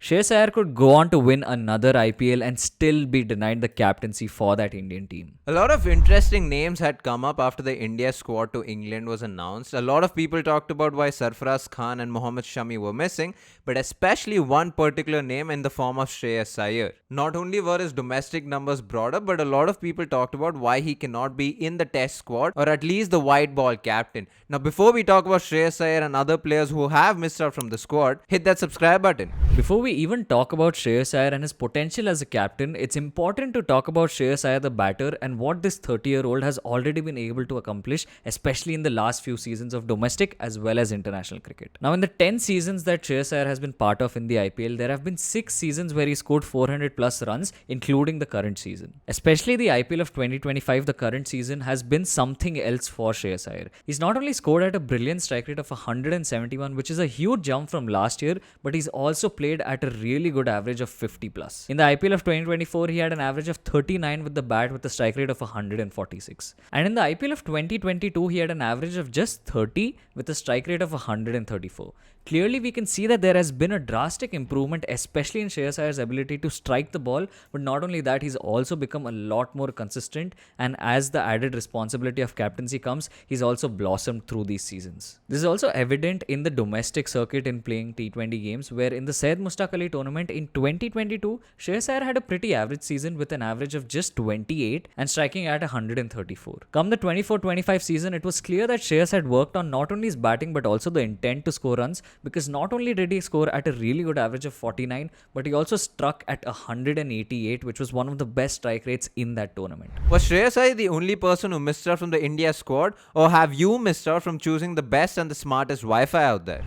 Shreyas Iyer could go on to win another IPL and still be denied the captaincy for that Indian team. A lot of interesting names had come up after the India squad to England was announced. A lot of people talked about why Sarfaraz Khan and Mohammad Shami were missing, but especially one particular name in the form of Shreyas Iyer. Not only were his domestic numbers brought up, but a lot of people talked about why he cannot be in the test squad or at least the white ball captain. Now before we talk about Shreyas Iyer and other players who have missed out from the squad, hit that subscribe button. Before we even talk about Shreyas Iyer and his potential as a captain, it's important to talk about Shreyas Iyer the batter and what this 30-year-old has already been able to accomplish, especially in the last few seasons of domestic as well as international cricket. Now in the 10 seasons that Shreyas Iyer has been part of in the IPL, there have been 6 seasons where he scored 400 plus runs, including the current season. Especially the IPL of 2025, the current season, has been something else for Shreyas Iyer. He's not only scored at a brilliant strike rate of 171, which is a huge jump from last year, but he's also played at a really good average of 50 plus. In the IPL of 2024, he had an average of 39 with the bat with a strike rate of 146. And in the IPL of 2022, he had an average of just 30 with a strike rate of 134. Clearly, we can see that there has been a drastic improvement, especially in Shreyas Iyer's ability to strike the ball. But not only that, he's also become a lot more consistent. And as the added responsibility of captaincy comes, he's also blossomed through these seasons. This is also evident in the domestic circuit in playing T20 games, where in the Syed Mushtaq Ali tournament in 2022, Shreyas Iyer had a pretty average season with an average of just 28 and striking at 134. Come the 24-25 season, it was clear that Shreyas had worked on not only his batting but also the intent to score runs, because not only did he score at a really good average of 49, but he also struck at 188, which was one of the best strike rates in that tournament. Was Shreyas Iyer the only person who missed out from the India squad, or have you missed out from choosing the best and the smartest Wi-Fi out there?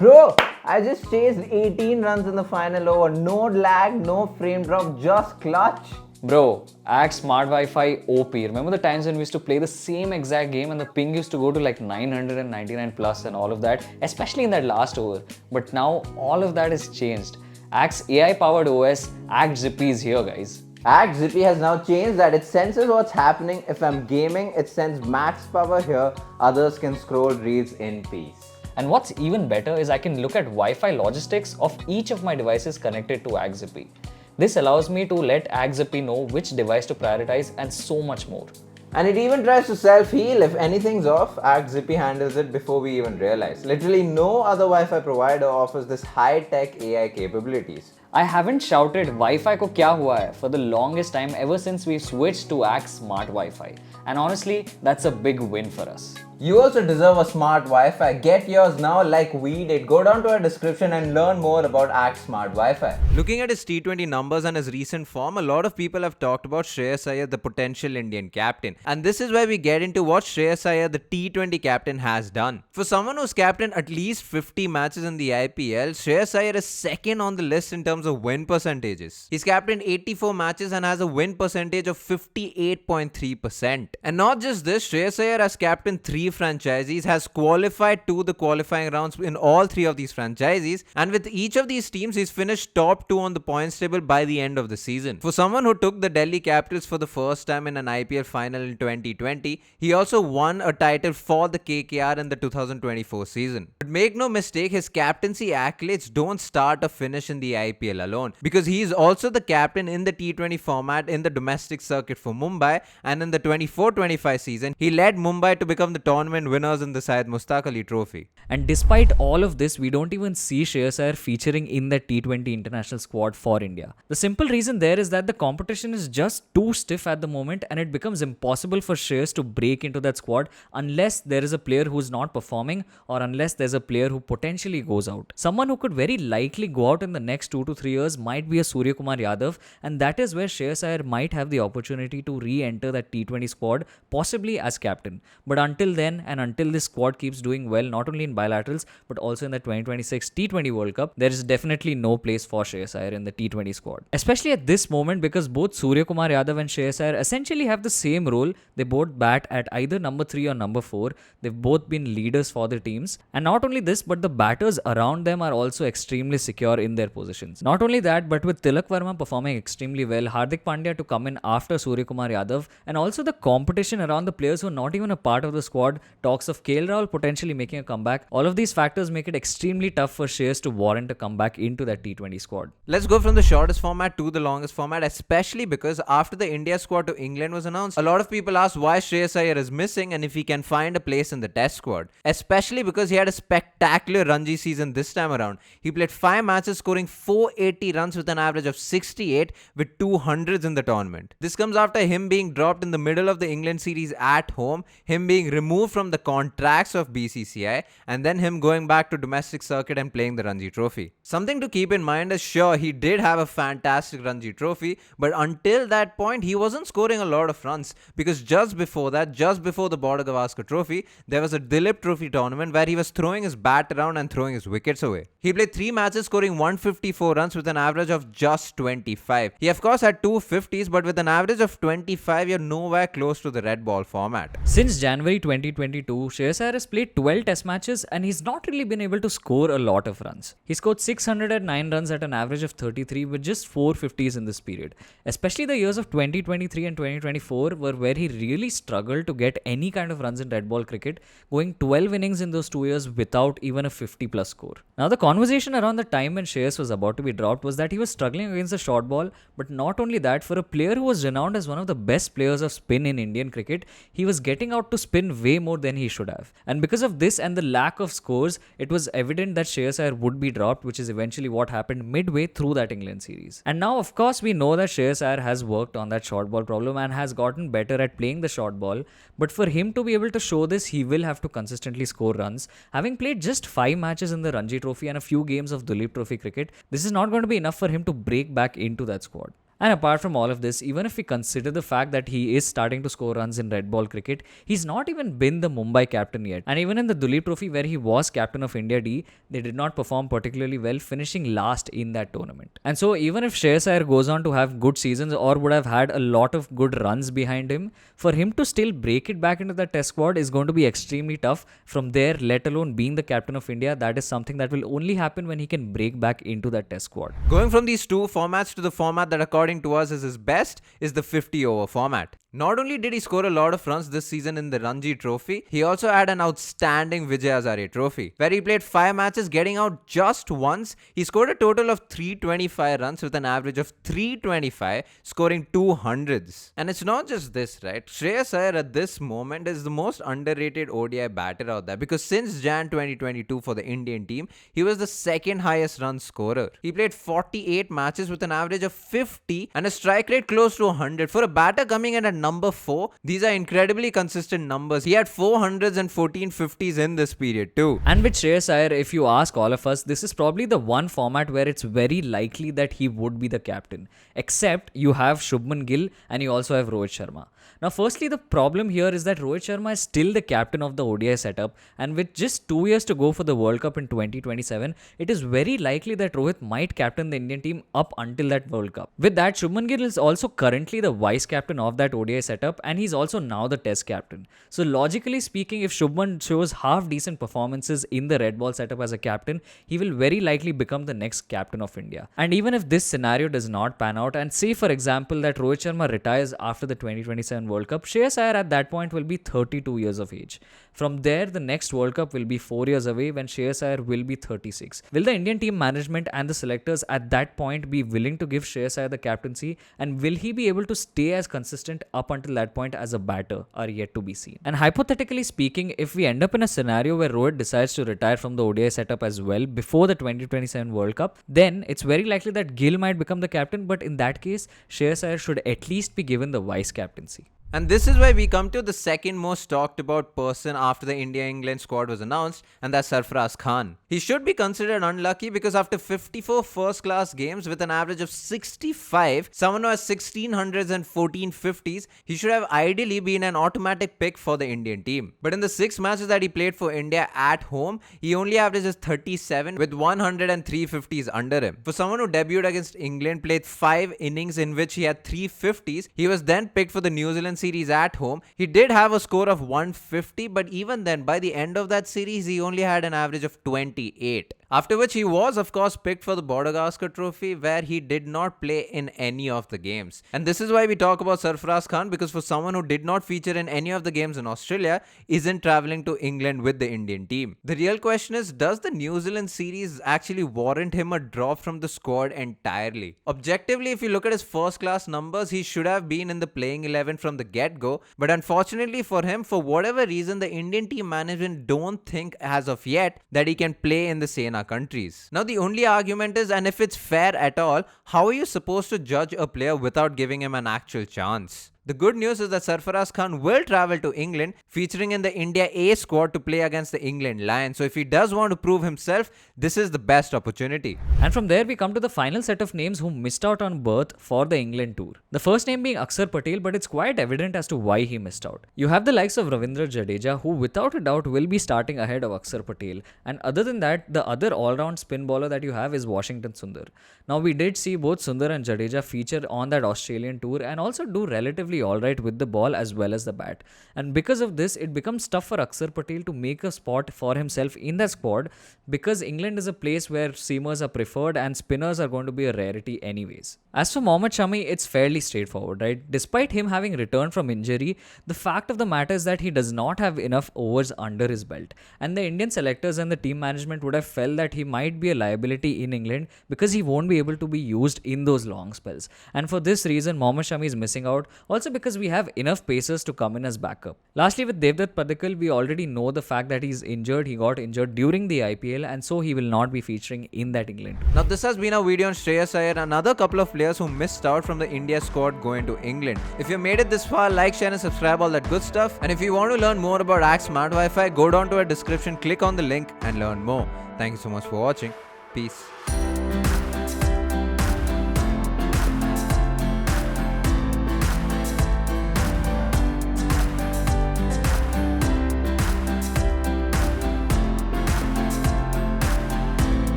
Bro, I just chased 18 runs in the final over. No lag, no frame drop, just clutch. Bro, Axe Smart Wi-Fi OP. Remember the times when we used to play the same exact game and the ping used to go to like 999 plus and all of that, especially in that last over. But now all of that is changed. Axe AI powered OS, Axe Zippy is here, guys. Axe Zippy has now changed that it senses what's happening. If I'm gaming, it sends max power here. Others can scroll reels in peace. And what's even better is I can look at Wi-Fi logistics of each of my devices connected to Axe Zippy. This allows me to let Axe Zippy know which device to prioritize and so much more. And it even tries to self-heal. If anything's off, Axe Zippy handles it before we even realize. Literally no other Wi-Fi provider offers this high-tech AI capabilities. I haven't shouted Wi-Fi ko kya hua hai for the longest time ever since we switched to Axe Smart Wi-Fi. And honestly, that's a big win for us. You also deserve a smart Wi-Fi. Get yours now like we did. Go down to our description and learn more about Axe Smart Wi-Fi. Looking at his T20 numbers and his recent form, a lot of people have talked about Shreyas Iyer, the potential Indian captain. And this is where we get into what Shreyas Iyer, the T20 captain, has done. For someone who's captained at least 50 matches in the IPL, Shreyas Iyer is second on the list in terms of win percentages. He's captained 84 matches and has a win percentage of 58.3%. And not just this, Shreyas Iyer has captained 3 franchisees, has qualified to the qualifying rounds in all 3 of these franchisees, and with each of these teams he's finished top 2 on the points table by the end of the season. For someone who took the Delhi Capitals for the first time in an IPL final in 2020, he also won a title for the KKR in the 2024 season. But make no mistake, his captaincy accolades don't start or finish in the IPL alone, because he is also the captain in the T20 format in the domestic circuit for Mumbai, and in the 24-25 season he led Mumbai to become the tournament winners in the Syed Mushtaq Ali Trophy. And despite all of this, we don't even see Shreyas Iyer featuring in the T20 international squad for India. The simple reason there is that the competition is just too stiff at the moment, and it becomes impossible for Shreyas to break into that squad unless there is a player who's not performing or unless there's a player who potentially goes out. Someone who could very likely go out in the next 2 to 3 years might be a Suryakumar Yadav, and that is where Shreyas Iyer might have the opportunity to re-enter that T20 squad, possibly as captain. But until then, and until this squad keeps doing well, not only in bilaterals but also in the 2026 T20 World Cup, there is definitely no place for Shreyas Iyer in the T20 squad. Especially at this moment, because both Suryakumar Yadav and Shreyas Iyer essentially have the same role. They both bat at either number 3 or number 4. They've both been leaders for their teams. And not only this, but the batters around them are also extremely secure in their positions. Not only that, but with Tilak Verma performing extremely well, Hardik Pandya to come in after Suryakumar Yadav, and also the competition around the players who are not even a part of the squad, talks of KL Rahul potentially making a comeback, all of these factors make it extremely tough for Shreyas to warrant a comeback into that T20 squad. Let's go from the shortest format to the longest format, especially because after the India squad to England was announced, a lot of people asked why Shreyas Iyer is missing and if he can find a place in the Test squad. Especially because he had a spectacular Ranji season this time around. He played 5 matches, scoring 480 runs with an average of 68 with 200s in the tournament. This comes after him being dropped in the middle of the England series at home, him being removed from the contracts of BCCI, and then him going back to domestic circuit and playing the Ranji Trophy. Something to keep in mind is, sure, he did have a fantastic Ranji Trophy, but until that point, he wasn't scoring a lot of runs, because just before that, just before the Border Gavaskar Trophy, there was a Dilip Trophy tournament where he was throwing his bat around and throwing his wickets away. He played 3 matches, scoring 154 runs with an average of just 25. He of course had 250s, but with an average of 25, you're nowhere close to the red ball format. Since January 2022, Shreyas Iyer has played 12 test matches and he's not really been able to score a lot of runs. He scored 609 runs at an average of 33 with just 450s in this period. Especially the years of 2023 and 2024 were where he really struggled to get any kind of runs in red ball cricket, going 12 innings in those 2 years without even a 50 plus score. Now the conversation around the time when Shreyas was about to be dropped was that he was struggling against the short ball, but not only that, for a player who was renowned as one of the best players of spin in Indian cricket, he was getting out to spin way more than he should have. And because of this and the lack of scores, it was evident that Shreyas Iyer would be dropped, which is eventually what happened midway through that England series. And now, of course, we know that Shreyas Iyer has worked on that short ball problem and has gotten better at playing the short ball, but for him to be able to show this, he will have to consistently score runs. Having played just 5 matches in the Ranji Trophy and a few games of Dulip Trophy cricket, this is not going to be enough for him to break back into that squad. And apart from all of this, even if we consider the fact that he is starting to score runs in red ball cricket, he's not even been the Mumbai captain yet. And even in the Dulip Trophy where he was captain of India D, they did not perform particularly well, finishing last in that tournament. And so even if Shreyas Iyer goes on to have good seasons or would have had a lot of good runs behind him, for him to still break it back into the test squad is going to be extremely tough. From there, let alone being the captain of India, that is something that will only happen when he can break back into that test squad. Going from these two formats to the format that according to us is his best is the 50 over format. Not only did he score a lot of runs this season in the Ranji Trophy, he also had an outstanding Vijay Hazare Trophy, where he played 5 matches, getting out just once. He scored a total of 325 runs with an average of 325, scoring 200s. And it's not just this, right? Shreyas Iyer at this moment is the most underrated ODI batter out there, because since Jan 2022 for the Indian team, he was the second highest run scorer. He played 48 matches with an average of 50 and a strike rate close to 100. For a batter coming in at number 4, these are incredibly consistent numbers. He had 400s and 1450s in this period too. And with Shreyas Iyer, if you ask all of us, this is probably the one format where it's very likely that he would be the captain. Except you have Shubman Gill and you also have Rohit Sharma. Now, firstly, the problem here is that Rohit Sharma is still the captain of the ODI setup, and with just 2 years to go for the World Cup in 2027, it is very likely that Rohit might captain the Indian team up until that World Cup. With that, Shubman Gill is also currently the vice captain of that ODI setup, and he's also now the test captain. So logically speaking, if Shubman shows half decent performances in the red ball setup as a captain, he will very likely become the next captain of India. And even if this scenario does not pan out, and say for example that Rohit Sharma retires after the 2027 World Cup, Shreyas Iyer at that point will be 32 years of age. From there, the next World Cup will be 4 years away when Shreyas Iyer will be 36. Will the Indian team management and the selectors at that point be willing to give Shreyas Iyer the captaincy, and will he be able to stay as consistent up until that point as a batter are yet to be seen. And hypothetically speaking, if we end up in a scenario where Rohit decides to retire from the ODI setup as well before the 2027 World Cup, then it's very likely that Gill might become the captain, but in that case, Shreyas Iyer should at least be given the vice captaincy. And this is where we come to the second most talked about person after the India-England squad was announced, and that's Sarfaraz Khan. He should be considered unlucky because after 54 first-class games with an average of 65, someone who has 1600s and 1450s, he should have ideally been an automatic pick for the Indian team. But in the 6 matches that he played for India at home, he only averages 37 with 100 and 350s under him. For someone who debuted against England, played 5 innings in which he had 350s, he was then picked for the New Zealand series at home, he did have a score of 150, but even then, by the end of that series, he only had an average of 28. After which he was of course picked for the Border Trophy, where he did not play in any of the games. And this is why we talk about Sarfaraz Khan, because for someone who did not feature in any of the games in Australia, isn't travelling to England with the Indian team. The real question is, does the New Zealand series actually warrant him a drop from the squad entirely? Objectively, if you look at his first class numbers, he should have been in the playing 11 from the get-go, but unfortunately for him, for whatever reason, the Indian team management don't think as of yet that he can play in the Sena countries. Now the only argument is, and if it's fair at all, how are you supposed to judge a player without giving him an actual chance? The good news is that Sarfaraz Khan will travel to England, featuring in the India A squad to play against the England Lions. So if he does want to prove himself, this is the best opportunity. And from there we come to the final set of names who missed out on berth for the England tour. The first name being Axar Patel, but it's quite evident as to why he missed out. You have the likes of Ravindra Jadeja, who without a doubt will be starting ahead of Axar Patel. And other than that, the other all-round spin bowler that you have is Washington Sundar. Now we did see both Sundar and Jadeja feature on that Australian tour and also do relatively alright with the ball as well as the bat. And because of this, it becomes tough for Axar Patel to make a spot for himself in that squad, because England is a place where seamers are preferred and spinners are going to be a rarity anyways. As for Mohammad Shami, it's fairly straightforward, right? Despite him having returned from injury, the fact of the matter is that he does not have enough overs under his belt. And the Indian selectors and the team management would have felt that he might be a liability in England because he won't be able to be used in those long spells. And for this reason, Mohammad Shami is missing out. Also because we have enough pacers to come in as backup. Lastly, with Devdutt Padikkal, we already know the fact that he's injured. He got injured during the IPL, and so he will not be featuring in that England. Now this has been our video on Shreyas Iyer and another couple of players who missed out from the India squad going to England. If you made it this far, like, share and subscribe, all that good stuff. And if you want to learn more about Axar Smart Wi-Fi, go down to our description, click on the link and learn more. Thank you so much for watching. Peace.